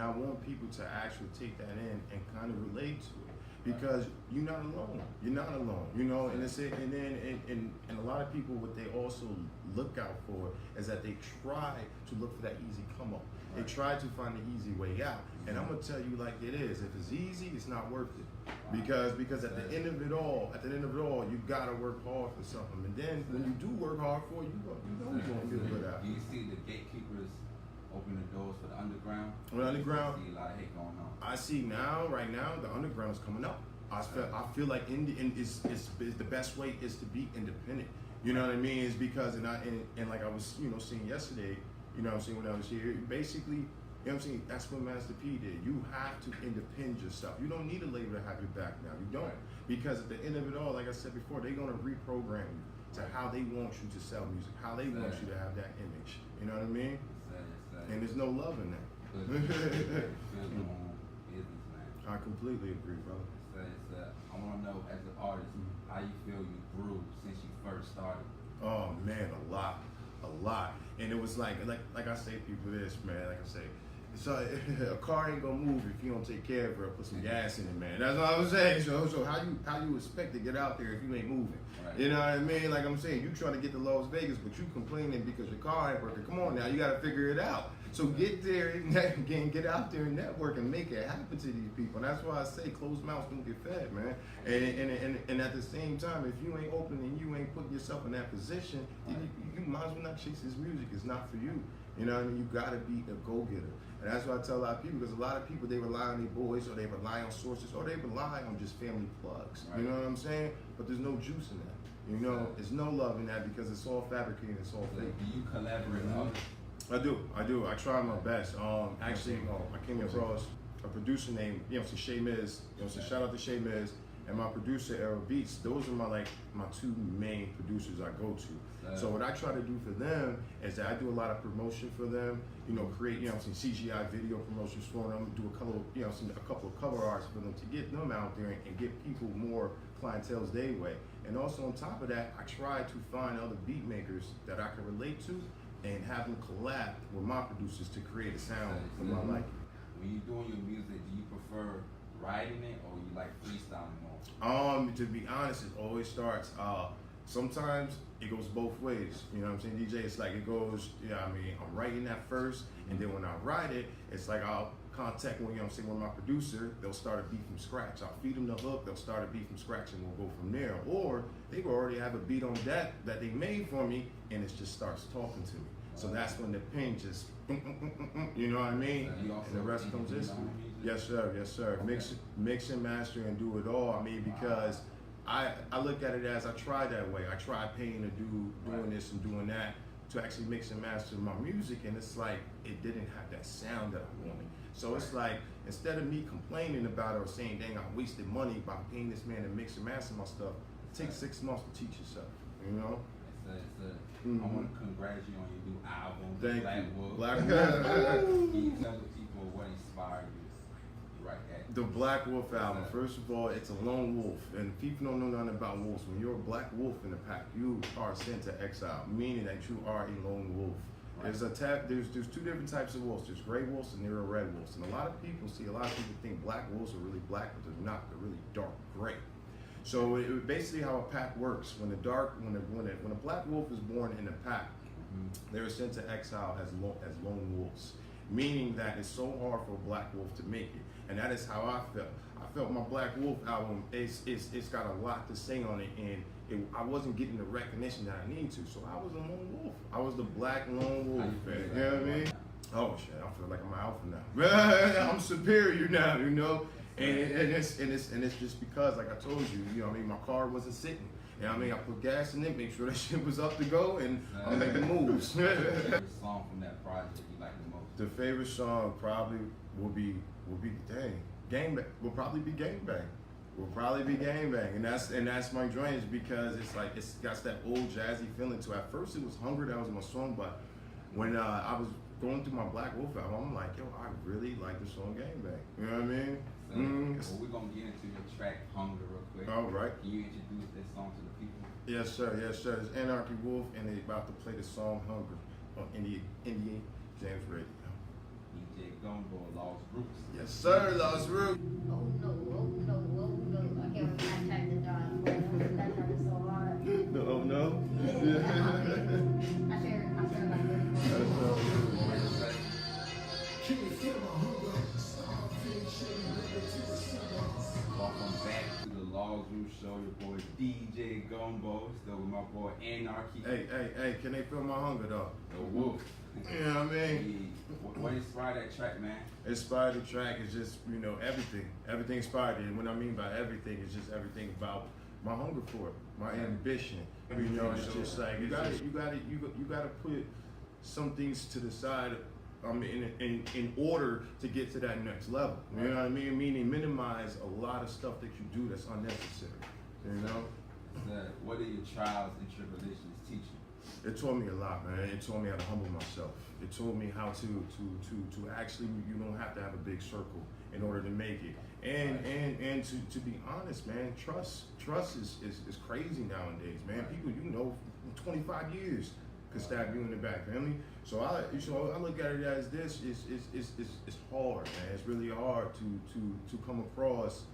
And I want people to actually take that in and kind of relate to it. Because you're not alone. You're not alone, you know. And it's and then and a lot of people, what they also look out for is that they try to look for that easy come up. They try to find the easy way out. And I'm gonna tell you like it is. If it's easy, it's not worth it. Because at the end of it all, you gotta work hard for something. And then when you do work hard for it, you know you're gonna feel good out. Do you see the gatekeepers open the doors for the underground? The underground. I see a lot of hate going on. I see right now, the underground is coming up. I feel like is the best way is to be independent. You know what I mean? Is because and like I was seeing yesterday. You know what I'm saying, when I was here, basically, you know what I'm saying, that's what Master P did. You have to independent yourself. You don't need a label to have your back now. You don't. Because at the end of it all, like I said before, they're gonna reprogram you to how they want you to sell music, how they want you to have that image. You know what I mean? And there's no love in that. I completely agree, brother. I want to know, as an artist, how you feel you grew since you first started. Oh man, a lot. And it was like I say people this, man, like I say, so a car ain't gonna move if you don't take care of it or put some gas in it, man. That's what I'm saying. So how you expect to get out there if you ain't moving? Right. You know what I mean? Like I'm saying, you trying to get to Las Vegas, but you complaining because your car ain't working. Come on now, you gotta figure it out. So get there and get out there and network and make it happen to these people. And that's why I say closed mouths don't get fed, man. And at the same time, if you ain't open and you ain't putting yourself in that position, you might as well not chase this music. It's not for you. You know what I mean? You gotta be a go-getter. And that's why I tell a lot of people, because a lot of people, they rely on their boys, or they rely on sources, or they rely on just family plugs. Right. You know what I'm saying? But there's no juice in that. You know, there's no love in that because it's all fabricated, it's all fake. Do you collaborate with others? I do. I try my best. Actually, I came across a producer named, Shay Miz. So shout out to Shay Miz and my producer, Arrow Beats. Those are my two main producers I go to. So what I try to do for them is that I do a lot of promotion for them. Create some CGI video promotions for them. Do a couple of cover arts for them to get them out there and get people more clientele's their way. And also on top of that, I try to find other beat makers that I can relate to and have them collab with my producers to create a sound for my liking. When you're doing your music, do you prefer writing it or you like freestyling more? To be honest, it always starts. Sometimes it goes both ways. You know what I'm saying, DJ? It's like it goes. I'm writing that first, and then when I write it, it's like I'll contact with my producer. They'll start a beat from scratch. I'll feed them the hook. They'll start a beat from scratch, and we'll go from there. Or they will already have a beat on that they made for me, and it just starts talking to me. So that's when the pen just, you know what I mean? And the rest comes this. Yes, sir. Mix and master and do it all. Because I look at it as I try that way. I try paying to doing this and doing that to actually mix and master my music, and it's like it didn't have that sound that I wanted. So it's like, instead of me complaining about it or saying, dang, I wasted money by paying this man to mix and master my stuff, it takes 6 months to teach yourself, you know? I want to congratulate you on your new album, Thank Black you. Wolf. Black Wolf. Can you tell the people what inspired you to write that? The Black Wolf album, first of all, it's a lone wolf. And people don't know nothing about wolves. When you're a black wolf in the pack, you are sent to exile, meaning that you are a lone wolf. Right. There's two different types of wolves. There's gray wolves and there are red wolves. And a lot of people think black wolves are really black, but they're not. They're really dark gray. So basically how a pack works, when a black wolf is born in a pack, they're sent to exile as lone wolves, meaning that it's so hard for a black wolf to make it. And that is how I felt. I felt my Black Wolf album, it's got a lot to say on it, and I wasn't getting the recognition that I needed to. So I was a lone wolf. I was the black lone wolf. You know what I mean? Oh shit, I feel like I'm an alpha now. I'm superior now, you know? And it's just because, like I told you, you know what I mean, my car wasn't sitting. You know what I mean? I put gas in it, make sure that shit was up to go, and I'm making moves. Favorite song from that project you like the most? The favorite song probably will be Gang Bang. Will probably be Gang Bang. And that's my joint, is because it's like it's got that old jazzy feeling to it. At first it was Hunger, that was my song, but when I was going through my Black Wolf album, I'm like, yo, I really like the song Gang Bang. You know what I mean? Well, we're gonna get into your track Hunger real quick. All right. Can you introduce that song to the people? Yes, sir. It's Anarchy Wolf, and they're about to play the song Hunger on Indiejamzradio. DJ Gumbo, Lost Roots. Yes, sir, Lost Roots. Oh no, oh no, oh no. I can't remember that type of dime. That hurt so hard. No, oh no? I share like this. Welcome back to the Lost Roots Show. Your boy DJ Gumbo, still with my boy Anarchy. Hey, can they feel my hunger though? The Wolf. You know what I mean? What inspired that track, man? Inspired the track is just, everything. Everything inspired it. And what I mean by everything is just everything about my hunger for it, my ambition. It's just like you gotta put some things to the side in order to get to that next level. You know what I mean? Meaning minimize a lot of stuff that you do that's unnecessary. You know? What did your trials and tribulations teach you? It taught me a lot, man. It taught me how to humble myself. It taught me how to actually, you don't have to have a big circle in order to make it. And to be honest, man, trust is crazy nowadays, man. People 25 years could stab you in the back, family. So I look at it as this. It's hard, man. It's really hard to come across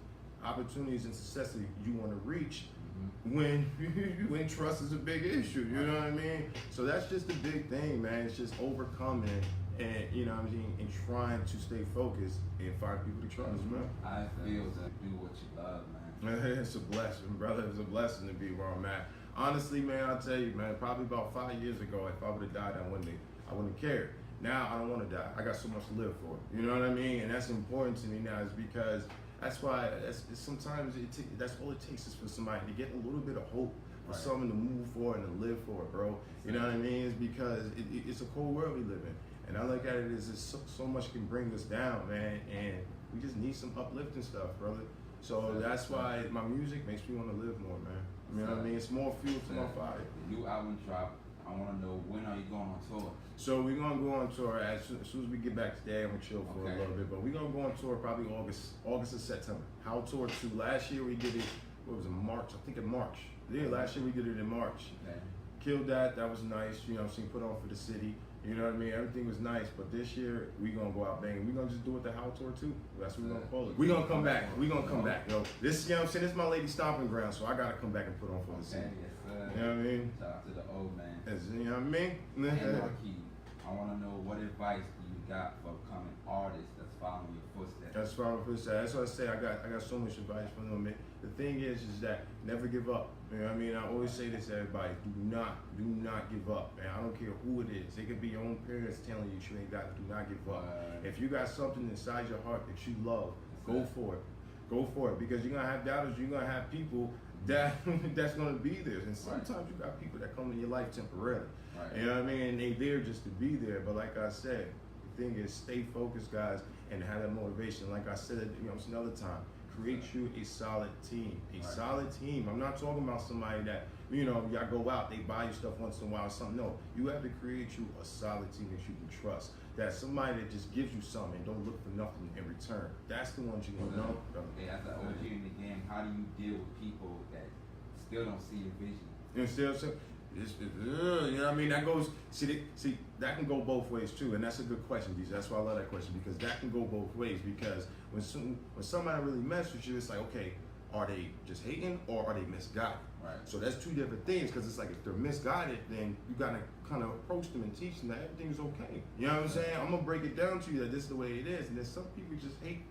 opportunities and success that you want to reach when trust is a big issue. You know what I mean? So that's just the big thing, man. It's just overcoming and and trying to stay focused and find people to trust, man. I feel to do what you love, man. It's a blessing, brother. It's a blessing to be where I'm at. Honestly, man, I'll tell you, man, probably about 5 years ago, if I would have died, I wouldn't have cared. Now, I don't want to die. I got so much to live for. You know what I mean? And that's important to me now is because that's why sometimes that's all it takes is for somebody to get a little bit of hope for someone to move for and to live for, bro. You know what I mean? It's because it's a cold world we live in. And I look at it as so much can bring us down, man. And we just need some uplifting stuff, brother. So that's why my music makes me want to live more, man. You know what I mean? It's more fuel to my fire. The new album drop. I want to know, when are you going on tour? So we're going to go on tour as soon as we get back today. I'm going to chill for a little bit. But we're going to go on tour probably August or September. How Tour 2. Last year we did it, what was it, March? I think in March. Yeah, last year we did it in March. Okay. Killed that. That was nice. Put on for the city. You know what I mean? Everything was nice, but this year we gonna go out banging. We gonna just do it the How Tour 2. That's what we gonna call it. We gonna come back. We gonna come back, yo. This, you know what I'm saying? This is my lady stomping ground, so I gotta come back and put on for the city. Yes, sir. You know what I mean? Shout out to the old man. You know what I mean? Anarchy. I want to know, what advice do you got for upcoming artists that's following your footsteps? That's what I say. I got so much advice for them. The thing is that never give up. You know what I mean? I always say this to everybody: do not give up, man. I don't care who it is. It could be your own parents telling you you ain't got it. Do not give up. If you got something inside your heart that you love, go for it. Go for it, because you're gonna have doubters. You're gonna have people that's gonna be there, and sometimes you got people that come in your life temporarily. You know what I mean? And they there just to be there. But like I said, the thing is, stay focused, guys, and have that motivation. Like I said, another time. Create you a solid team. Solid team. I'm not talking about somebody that, y'all go out, they buy you stuff once in a while or something. No, you have to create you a solid team that you can trust. That's somebody that just gives you something and don't look for nothing in return. That's the ones you gonna know. As an OG in the game, how do you deal with people that still don't see your vision? You know what I mean? That goes, see, that can go both ways too, and that's a good question, DJ. That's why I love that question, because that can go both ways. Because when somebody really messes with you, it's like, okay, are they just hating or are they misguided? So that's two different things, because it's like if they're misguided, then you gotta kind of approach them and teach them that everything's okay. You know what I'm saying? I'm gonna break it down to you that this is the way it is, and then some people just hate,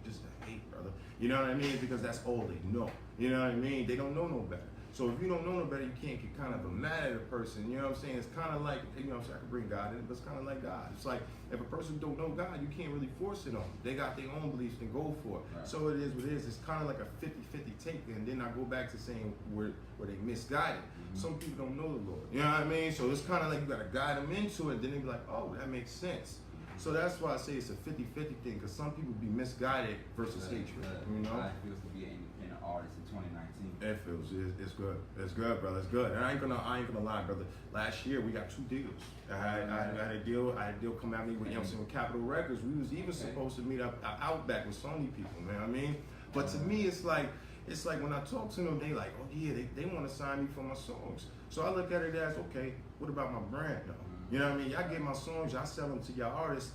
brother. You know what I mean? Because that's all they know. You know what I mean? They don't know no better. So if you don't know no better, you can't get kind of mad at a person. You know what I'm saying? It's kind of like, I can bring God in, but it's kind of like God. It's like, if a person don't know God, you can't really force it on them. They got their own beliefs and go for it. So it is what it is. It's kind of like a 50-50 take. And then I go back to saying where they misguided. Some people don't know the Lord. You know what I mean? So it's kind of like you got to guide them into it. Then they be like, oh, that makes sense. So that's why I say it's a 50-50 thing, because some people be misguided versus hatred. How it feels to be an independent artist in 2019. It feels it's good. It's good, brother. It's good. And I ain't gonna lie, brother. Last year we got 2 deals. I had a deal come at me with with Capitol Records. We was even supposed to meet up Outback with Sony people, man. I mean, but to me it's like when I talk to them, they like, oh yeah, they want to sign me for my songs. So I look at it as, okay, what about my brand though? You know what I mean? Y'all get my songs, y'all sell them to y'all artists.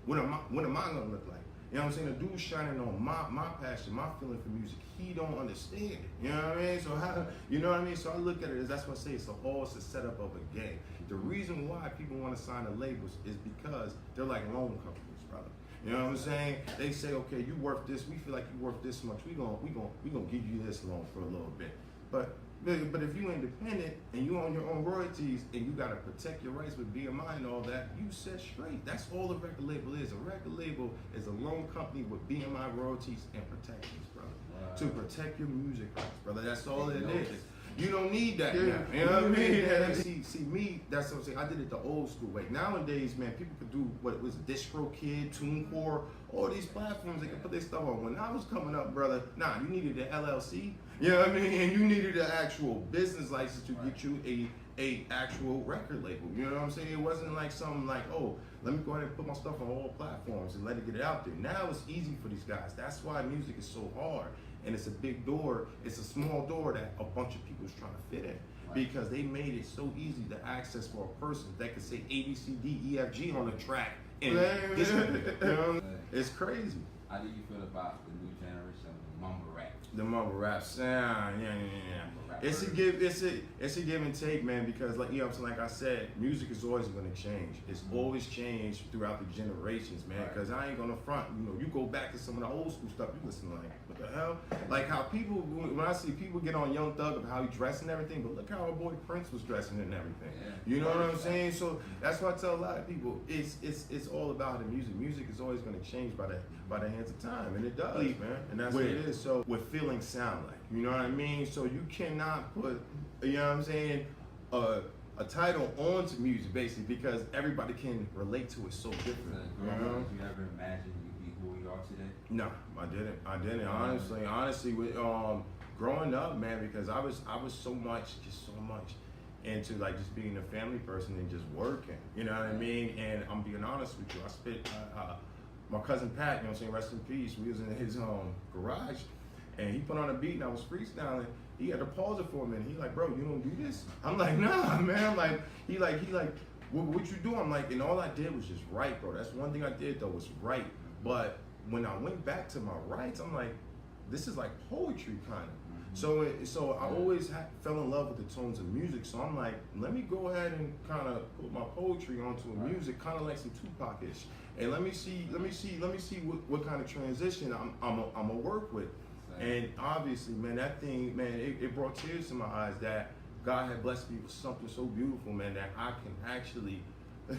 What am I gonna look like? You know what I'm saying? The dude's shining on my passion, my feeling for music. He don't understand it. You know what I mean? So how, you know what I mean? So I look at it as, that's what I say, it's a setup of a game. The reason why people want to sign the labels is because they're like loan companies, brother. You know what I'm saying? They say, okay, you worth this. We feel like you worth this much. We gonna give you this loan for a little bit. But if you independent and you own your own royalties and you gotta protect your rights with BMI and all that, you set straight. That's all a record label is. A record label is a loan company with BMI royalties and protections, brother. Wow. To protect your music rights, brother. That's all it is. You don't need that now. You know what I mean? See me, that's what I'm saying. I did it the old school way. Nowadays, man, people could do what was DistroKid, TuneCore, all these platforms, they can put their stuff on. When I was coming up, brother, nah, you needed an LLC, you know what I mean? And you needed an actual business license to get you a actual record label. You know what I'm saying? It wasn't like something like, oh, let me go ahead and put my stuff on all platforms and let it get it out there. Now it's easy for these guys. That's why music is so hard. And it's a big door, it's a small door that a bunch of people is trying to fit in. Right. Because they made it so easy to access for a person that could say A, B, C, D, E, F, G on the track. And this, you know, it's crazy. How do you feel about the new generation of mumble rap? The mumble rap sound, yeah. It's a give and take, man, because like, you know what I'm saying, like I said, music is always gonna change. It's always changed throughout the generations, man, because I ain't gonna front, you know, you go back to some of the old school stuff, you listen like, what the hell? Like how people, when I see people get on Young Thug of how he dressed and everything, but look how our boy Prince was dressing and everything. You know what I'm saying? So that's why I tell a lot of people, it's all about the music. Music is always gonna change by the hands of time, and it does, man, and that's what it is. So what feelings sound like, you know what I mean? So you cannot put, you know what I'm saying, a title onto music basically because everybody can relate to it so different. You know? Did you ever imagine you'd be who you are today? No, I didn't. Honestly, with growing up, man, because I was so much into like just being a family person and just working. You know what I mean? And I'm being honest with you. I spit my cousin Pat, you know what I'm saying, rest in peace. We was in his garage, and he put on a beat and I was freestyling. He had to pause it for a minute. He like, bro, you don't do this? I'm like, nah, man. I'm like, he like, what you do? I'm like, and all I did was just write, bro. That's one thing I did though, was write. But when I went back to my rights, I'm like, this is like poetry kind of. So I always fell in love with the tones of music. So I'm like, let me go ahead and kind of put my poetry onto a music, kind of like some Tupac-ish. And let me see what kind of transition I'm gonna work with. And obviously, man, that thing, man, it brought tears to my eyes that God had blessed me with something so beautiful, man, that I can actually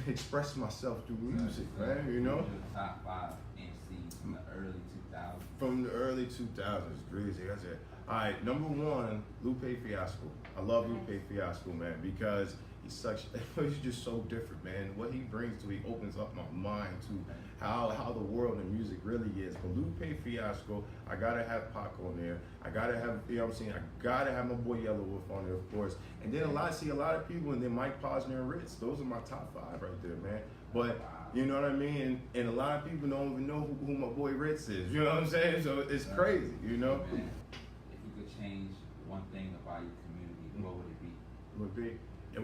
express myself through music, man, you know? Top 5 MCs from the early 2000s. From the early 2000s, crazy. I said, all right, number 1, Lupe Fiasco. I love Lupe Fiasco, man, because he's just so different, man. What he brings to, he opens up my mind to how the world and music really is. But Lupe Fiasco, I gotta have Pac on there. I gotta have, you know what I'm saying, I gotta have my boy Yellow Wolf on there, of course. And then a lot of people, and then Mike Posner and Ritz. Those are my top 5 right there, man. But you know what I mean? And a lot of people don't even know who my boy Ritz is. You know what I'm saying? So it's crazy, you know? Man, if you could change one thing about your community, what would it be? It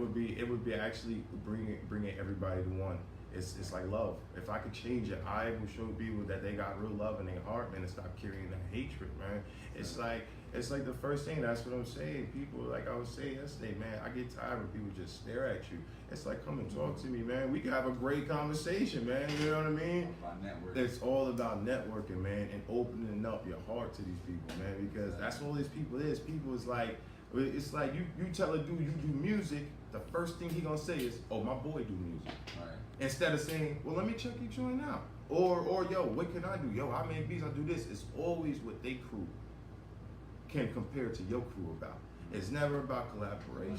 would be actually bringing everybody to one. It's like love. If I could change it, I would show people that they got real love in their heart, man, and stop carrying that hatred, man. It's like the first thing, that's what I'm saying. People, like I was saying yesterday, man, I get tired when people just stare at you. It's like, come and talk to me, man. We can have a great conversation, man. You know what I mean? It's all about networking, man, and opening up your heart to these people, man, because that's all these people is. People is like, it's like you tell a dude you do music, the first thing he gonna say is, oh, my boy do music. Right. Instead of saying, well, let me check your joint out. Or yo, what can I do? Yo, I make beats, I do this. It's always what they crew can compare to your crew about. It's never about collaboration.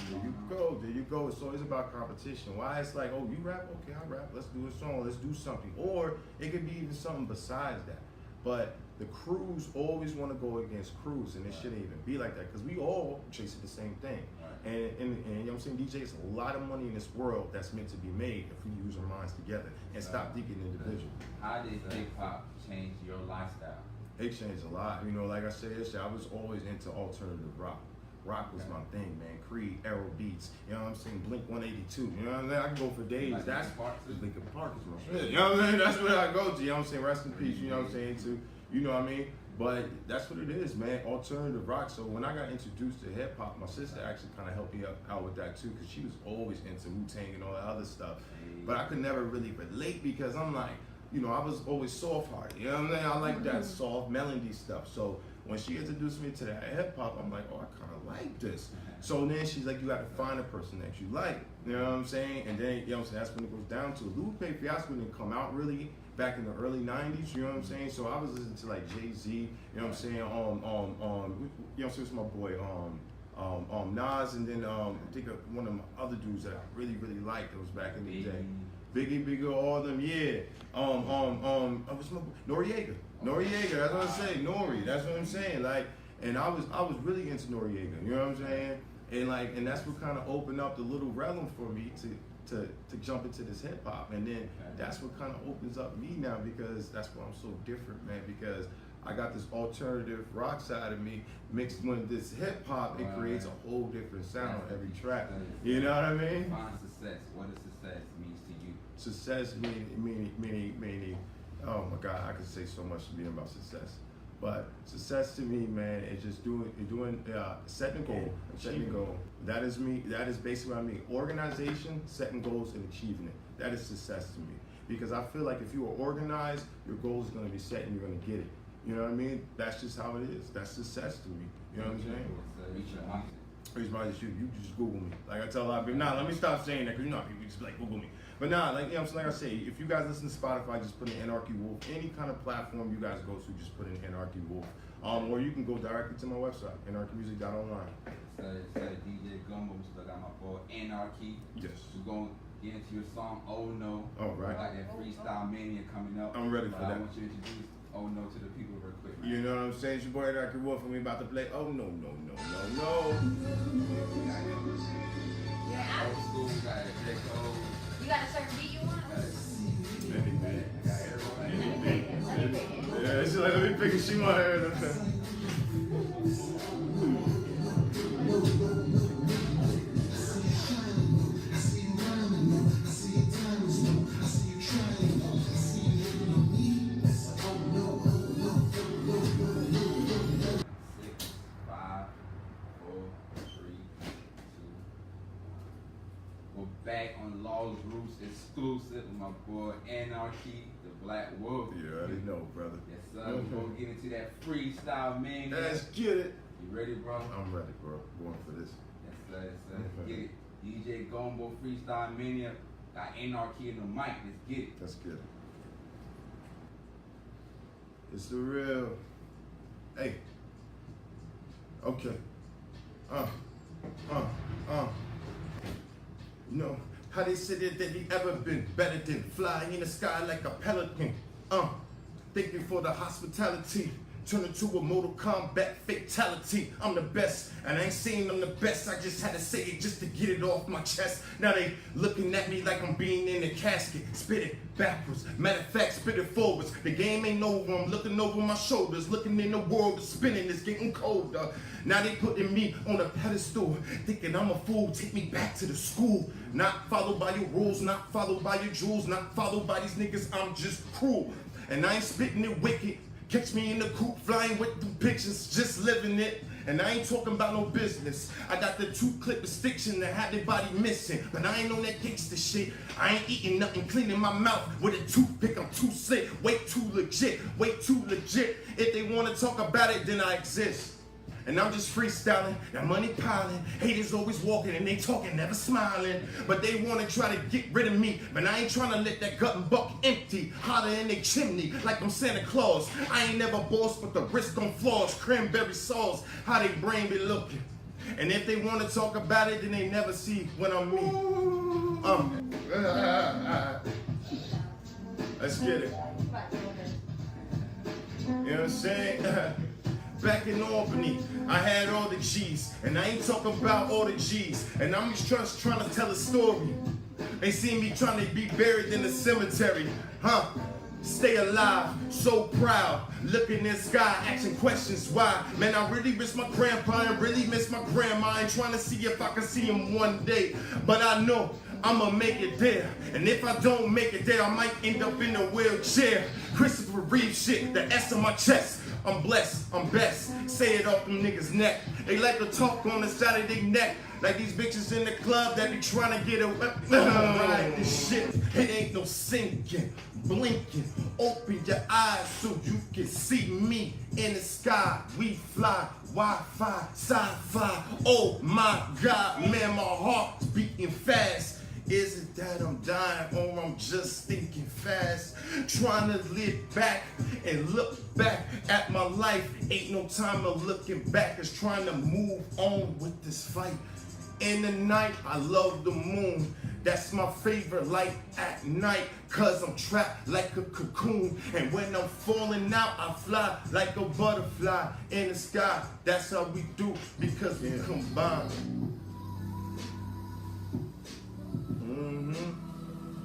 There you go. It's always about competition. Why? It's like, oh, you rap? Okay, I rap. Let's do a song. Let's do something. Or it could be even something besides that. But the crews always want to go against crews, and it shouldn't even be like that, because we all chasing the same thing. And you know what I'm saying, DJ, it's a lot of money in this world that's meant to be made if we use our minds together and stop thinking individual. How did hip hop change your lifestyle? It changed a lot. You know, like I said yesterday, I was always into alternative rock. Rock was my thing, man. Creed, Aero Beats, you know what I'm saying? Blink 182, you know what I'm saying? I can go for days. Like That's Linkin Park Linkin Park too. is my shit. You know what I'm saying? That's what I go to. You know what I'm saying? Rest in peace. You know what I'm saying? To you know what I mean? But that's what it is, man. Alternative rock. So when I got introduced to hip hop, my sister actually kind of helped me out with that too, because she was always into Wu-Tang and all that other stuff. But I could never really relate because I'm like, you know, I was always soft-hearted. You know what I'm saying? I like that soft melody stuff. So when she introduced me to that hip hop, I'm like, oh, I kind of like this. So then she's like, you got to find a person that you like. You know what I'm saying? And then, you know what I'm saying, that's when it goes down to Lupe Fiasco didn't come out really back in the early 90s, you know what I'm saying? So I was listening to like Jay-Z, you know what I'm saying? You know what I'm saying, it's my boy, Nas, and then I think of one of my other dudes that I really, really liked that was back in the day. Biggie, all of them, yeah. What's my boy? Noriega, that's what I'm saying, Nori, that's what I'm saying, like, and I was really into Noriega, you know what I'm saying? And that's what kind of opened up the little realm for me to jump into this hip hop, and then that's what kind of opens up me now, because that's why I'm so different, man, because I got this alternative rock side of me mixed with this hip hop. It creates a whole different sound on every track. You know what I mean? Define success. What does success means to you? Success meaning, oh my God, I could say so much to me about success. But success to me, man, is just setting a goal, achieving a goal. That is me. That is basically what I mean. Organization, setting goals, and achieving it. That is success to me. Because I feel like if you are organized, your goal is going to be set and you're going to get it. You know what I mean? That's just how it is. That's success to me. You know what I'm saying? Reach my you just Google me. Like I tell a lot of people, nah, let me stop saying that, because you know people just be like, Google me. But nah, like, you know what I'm saying? Like I say, if you guys listen to Spotify, just put in Anarchy Wolf. Any kind of platform you guys go to, just put in Anarchy Wolf. Or you can go directly to my website, anarchymusic.online. So DJ Gumbo, we still got my boy Anarchy. Yes. We're going to get into your song, Oh No. All right. Like that Freestyle Mania coming up. I'm ready for that. I want you to introduce Oh No to the people real quick, man. You know what I'm saying? It's your boy Anarchy Wolf, and we about to play Oh No, No, No, No, No. Yeah, Old school, we got that J. Cole. you got a certain beat you want? Yeah, she's like, let me pick a shoe on her. Back on Law's Roots exclusive with my boy Anarchy, the Black Wolf. You already know, brother. Yes, sir. We're going to get into that freestyle mania. Let's get it. You ready, bro? I'm ready, bro. Going for this. Yes, sir. Yes, sir. Let's get it. DJ Gumbo freestyle mania. Got Anarchy in the mic. Let's get it. Let's get it. It's the real. Hey. Okay. You know how they said that he ever been better than flying in the sky like a pelican. Thank you for the hospitality. Turn into a Mortal Kombat fatality. I'm the best, and I ain't saying I'm the best. I just had to say it just to get it off my chest. Now they looking at me like I'm being in a casket. Spit it backwards. Matter of fact, spit it forwards. The game ain't over. I'm looking over my shoulders, looking in the world. The spinning is getting colder. Now they putting me on a pedestal, thinking I'm a fool. Take me back to the school. Not followed by your rules, not followed by your jewels, not followed by these niggas. I'm just cruel, and I ain't spitting it wicked. Catch me in the coop, flying with the pictures, just living it. And I ain't talking about no business. I got the 2-clip restriction that had their body missing. But I ain't on that gangster shit. I ain't eating nothing, cleaning my mouth with a toothpick. I'm too slick, way too legit, way too legit. If they wanna talk about it, then I exist. And I'm just freestyling, that money piling. Haters always walking and they talking, never smiling. But they wanna try to get rid of me. But I ain't trying to let that gut and buck empty. Hotter in their chimney, like I'm Santa Claus. I ain't never boss, but the wrist on flaws. Cranberry sauce, how they brain be looking. And if they wanna talk about it, then they never see when I'm me. Let's get it. You know what I'm saying? Back in Albany, I had all the G's, and I ain't talking about all the G's, and I'm just trying to tell a story. They see me trying to be buried in the cemetery, stay alive, so proud. Look in the sky, asking questions why. Man, I really miss my grandpa and really miss my grandma. I ain't trying to see if I can see him one day, but I know I'ma make it there. And if I don't make it there, I might end up in a wheelchair. Christopher Reeve shit, the S on my chest. I'm blessed, I'm best. Say it off them niggas' neck. They like to talk on the side of their neck, like these bitches in the club that be trying to get away. Right, this shit, it ain't no sinking, blinking. Open your eyes so you can see me in the sky. We fly, Wi-Fi, sci-fi. Oh my God, man, my heart's beating fast. Is it that I'm dying or I'm just thinking fast? Trying to live back and look back at my life. Ain't no time of looking back. It's trying to move on with this fight. In the night, I love the moon. That's my favorite light at night. Cause I'm trapped like a cocoon. And when I'm falling out, I fly like a butterfly in the sky. That's how we do because we combine.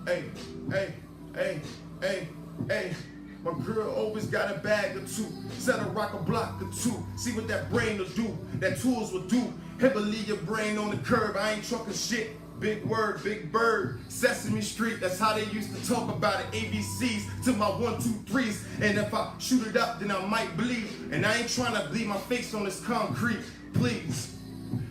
Hey, hey, hey, hey, hey. My girl always got a bag or two. Set a rock a block or two. See what that brain will do, that tools will do. Heavily your brain on the curb. I ain't trucking shit. Big word, big bird. Sesame Street, that's how they used to talk about it. ABCs to my 1, 2, 3s. And if I shoot it up, then I might bleed. And I ain't trying to bleed my face on this concrete. Please.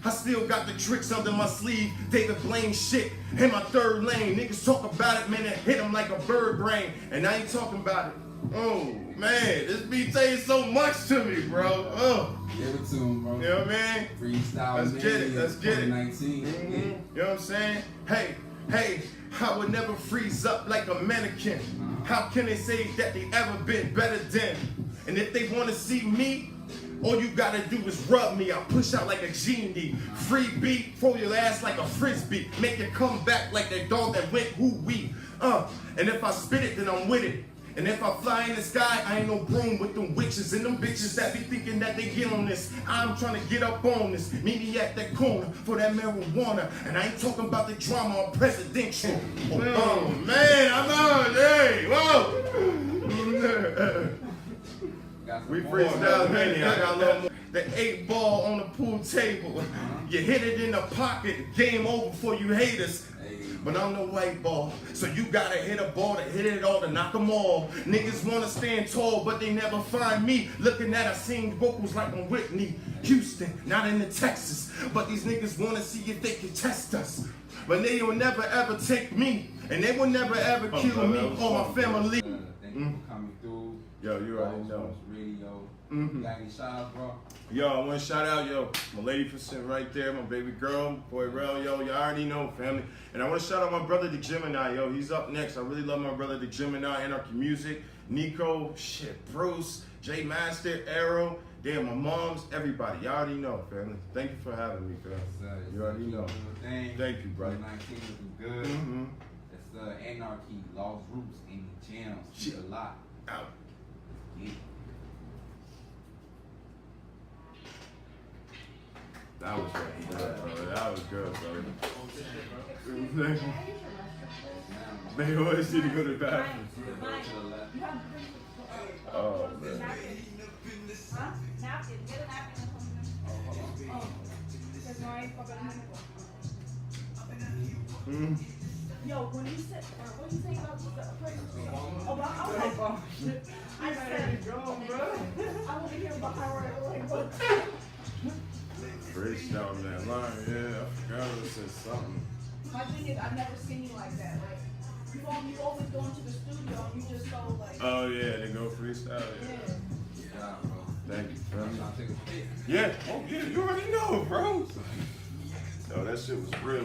I still got the tricks under my sleeve. David Blaine shit in my third lane. Niggas talk about it, man, it hit them like a bird brain. And I ain't talking about it. Oh, man, this beat saying so much to me, bro. Oh. Give it to him, bro. You know what I mean? Freestyle. Let's get it, let's get it. 2019. You know what I'm saying? Hey, hey, I would never freeze up like a mannequin. How can they say that they ever been better than? And if they want to see me, all you gotta do is rub me. I'll push out like a genie. Free beat, throw your ass like a frisbee. Make it come back like that dog that went who-wee. And if I spit it, then I'm with it. And if I fly in the sky, I ain't no broom with them witches and them bitches that be thinking that they get on this. I'm trying to get up on this. Meet me at that corner for that marijuana. And I ain't talking about the drama on presidential. Oh, man, I'm on. Hey, whoa. We freestyle Mania. I got a little more. The 8 ball on the pool table. You hit it in the pocket. Game over for you haters. But I'm the white ball, so you gotta hit a ball to hit it all to knock them all. Niggas wanna stand tall, but they never find me. Looking at I sing vocals like I'm Whitney Houston, not in the Texas. But these niggas wanna see if they can test us. But they will never ever take me, and they will never ever kill me or my family. Thank you for coming through. Yo, you already know. Radio. Got any shout bro? Yo, I want to shout out, my lady for sitting right there, my baby girl, boy Rel, you already know, family. And I want to shout out my brother, the Gemini, he's up next. I really love my brother, the Gemini, Anarchy Music, Nico, Bruce, J Master, Arrow, damn, my moms, everybody. Y'all already know, family. Thank you for having me, fam. You already know. Thank you, brother. 2019 was good. That's Anarchy, Lost Roots, Indiejamzradio. See a lot. Out. Yeah. That was good, bro. That was good, bro. They always need to go to the bathroom. Oh, man. Yo, when you said, what do you think about the appraisal? Oh, but I was like, oh, shit. I said, bro. I want to hear about how we're like, what? Freestyle that line, yeah. I forgot it said something. My thing is, I've never seen you like that. Like, you always go into the studio and you just go like. Oh yeah, they go freestyle. Yeah, bro. Thank you, bro. I'm trying to take a pic. Yeah. Oh yeah, you already know, bro. No, that shit was real.